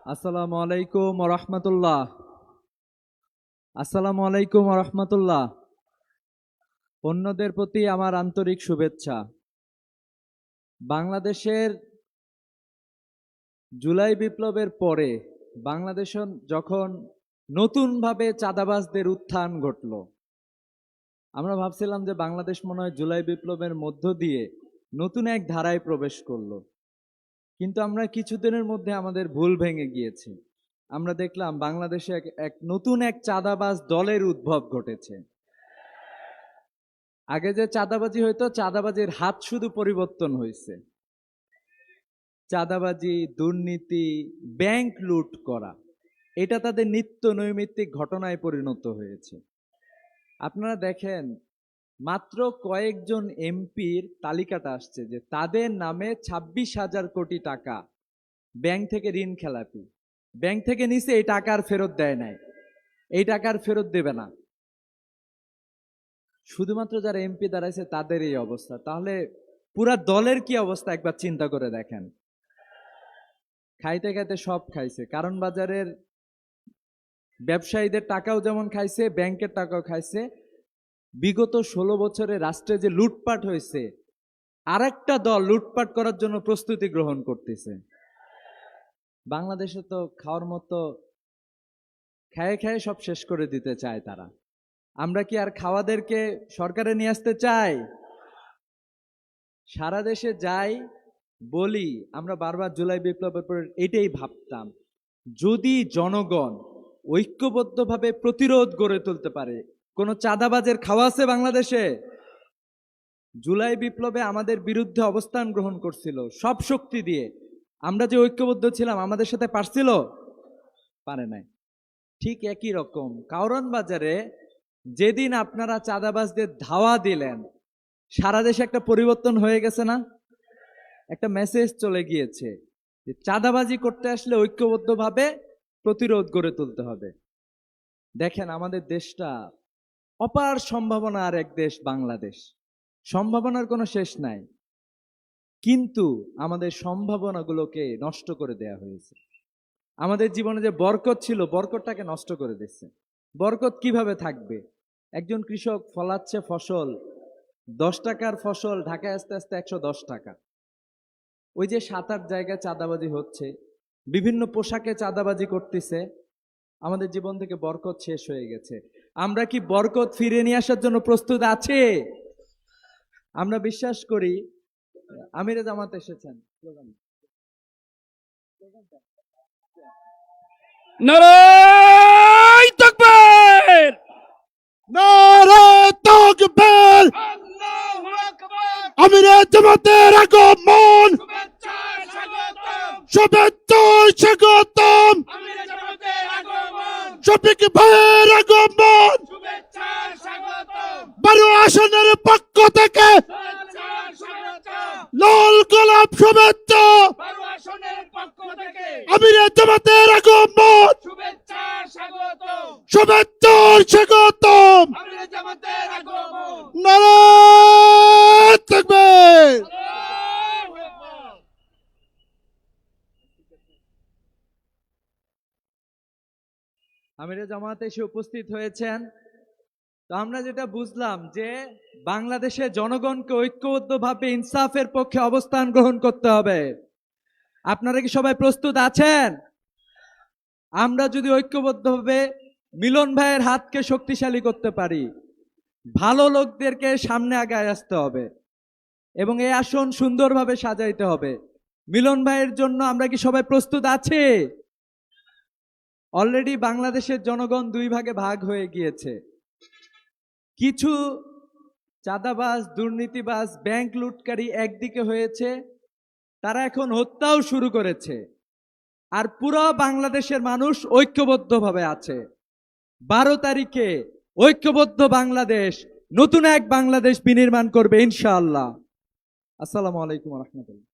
আসসালামু আলাইকুম ওয়া রাহমাতুল্লাহ। আসসালামু আলাইকুম ওয়া রাহমাতুল্লাহ। অন্যদের প্রতি আমার আন্তরিক শুভেচ্ছা। বাংলাদেশের জুলাই বিপ্লবের পরে বাংলাদেশ যখন নতুনভাবে চাঁদাবাজদের উত্থান ঘটল, আমরা ভাবছিলাম যে বাংলাদেশ মনে হয় জুলাই বিপ্লবের মধ্য দিয়ে নতুন এক ধারায় প্রবেশ করলো। কিন্তু আমরা কিছুদিনের মধ্যে আমাদের ভুল ভেঙে গিয়েছে। আমরা দেখলাম বাংলাদেশে এক নতুন এক চাঁদাবাজ দলের উদ্ভব ঘটেছে। আগে যে চাঁদাবাজি হইতো, চাঁদাবাজির হাত শুধু পরিবর্তন হয়েছে। চাঁদাবাজি, দুর্নীতি, ব্যাংক লুট করা, এটা তাদের নিত্য নৈমিত্তিক ঘটনায় পরিণত হয়েছে। আপনারা দেখেন, মাত্র কয়েকজন এমপির তালিকাটা আসছে যে তাদের নামে 26,000 কোটি টাকা ব্যাংক থেকে ঋণ খেলাপি। ব্যাংক থেকে নিছে, এই টাকা আর ফেরত দেয় নাই, এই টাকা আর ফেরত দেবে না। শুধুমাত্র যারা এমপি দাঁড়াইছে তাদের এই অবস্থা, তাহলে পুরা দলের কি অবস্থা একবার চিন্তা করে দেখেন। খাইতে খাইতে সব খাইছে। কারণ বাজারের ব্যবসায়ীদের টাকাও যেমন খাইছে, ব্যাংকের টাকাও খাইছে। বিগত 16 বছরে রাষ্ট্রে যে লুটপাট হয়েছে, আরেকটা দল লুটপাট করার জন্য প্রস্তুতি গ্রহণ করতেছে। বাংলাদেশে তো খাওয়ার মতো খেয়ে খেয়ে সব শেষ করে দিতে চায় তারা। আমরা কি আর খাওয়াদেরকে সরকারে নিয়ে আসতে চাই? সারা দেশে যাই বলি, আমরা বারবার জুলাই বিপ্লবের পর এটাই ভাবতাম, যদি জনগণ ঐক্যবদ্ধভাবে প্রতিরোধ গড়ে তুলতে পারে। কোনো চাঁদাবাজের খাওয়া আছে বাংলাদেশে? জুলাই বিপ্লবে আমাদের বিরুদ্ধে অবস্থান গ্রহণ করছিল সব শক্তি দিয়ে। আমরা যে ঐক্যবদ্ধ ছিলাম, আমাদের সাথে পারছিল? পারে নাই। ঠিক একই রকম কারওয়ান বাজারে যেদিন আপনারা চাঁদাবাজদের ধাওয়া দিলেন, সারা দেশে একটা পরিবর্তন হয়ে গেছে না? একটা মেসেজ চলে গিয়েছে যে চাঁদাবাজি করতে আসলে ঐক্যবদ্ধভাবে প্রতিরোধ গড়ে তুলতে হবে। দেখেন, আমাদের দেশটা অপার সম্ভাবনার এক দেশ বাংলাদেশ। সম্ভাবনার কোনো শেষ নাই, কিন্তু আমাদের সম্ভাবনাগুলোকে নষ্ট করে দেয়া হয়েছে। আমাদের জীবনে যে বরকত ছিল, বরকতটাকে নষ্ট করে দিচ্ছে। বরকত কিভাবে থাকবে? একজন কৃষক ফলাচ্ছে ফসল, 10 টাকার ফসল ঢাকায় আস্তে আস্তে 110 টাকা। ওই যে 7-8 জায়গায় চাঁদাবাজি হচ্ছে, বিভিন্ন পোশাকে চাঁদাবাজি করতেছে, আমাদের জীবন থেকে বরকত শেষ হয়ে গেছে। আমরা কি বরকত ফিরিয়ে নিয়ে আসার জন্য প্রস্তুত আছি? আমরা বিশ্বাস করি আমিরে জামাত এসেছেন। নারায়ে তাকবীর, নারায়ে তাকবীর, আল্লাহু আকবার। আমিরে জামাতের আগমন, শুভেচ্ছা স্বাগতম, শুভেচ্ছা স্বাগতম, আমিরে জামাতের আগমন, শফিক ভাইয়ের আগমন। শুভেচ্ছা স্বাগতম, 12 আসনের পক্ষ থেকে শুভেচ্ছা স্বাগতম, লাল গোলাপ শুভেচ্ছা, 12 আসনের পক্ষ থেকে আমিরে জামাতের আগমন, শুভেচ্ছা স্বাগতম, শুভেচ্ছা স্বাগতম। আমিরে জামাতের আগমন। নারায়ে তাকবীর। আল্লাহু আকবার। আমিরে জামাত এসে উপস্থিত হয়েছেন। তো আমরা যেটা বুঝলাম যে বাংলাদেশের জনগণকে ঐক্যবদ্ধভাবে ইনসাফের পক্ষে অবস্থান গ্রহণ করতে হবে। আপনারা কি সবাই প্রস্তুত আছেন? আমরা যদি ঐক্যবদ্ধভাবে মিলন ভাইয়ের হাতকে শক্তিশালী করতে পারি, ভালো লোকদেরকে সামনে আগায় আসতে হবে এবং এই আসন সুন্দরভাবে সাজাইতে হবে। মিলন ভাইয়ের জন্য আমরা কি সবাই প্রস্তুত আছি? অলরেডি বাংলাদেশের জনগণ 2 ভাগে ভাগ হয়ে গিয়েছে। কিছু চাঁদাবাজ, দুর্নীতিবাজ, ব্যাংক লুটকারী একদিকে হয়েছে, তারা এখন হত্যাও শুরু করেছে। আর পুরো বাংলাদেশের মানুষ ঐক্যবদ্ধভাবে আছে। 12 তারিখে ঐক্যবদ্ধ বাংলাদেশ, নতুন এক বাংলাদেশ বিনির্মাণ করবে ইনশাআল্লাহ। আসসালামু আলাইকুম ওয়া রাহমাতুল্লাহ।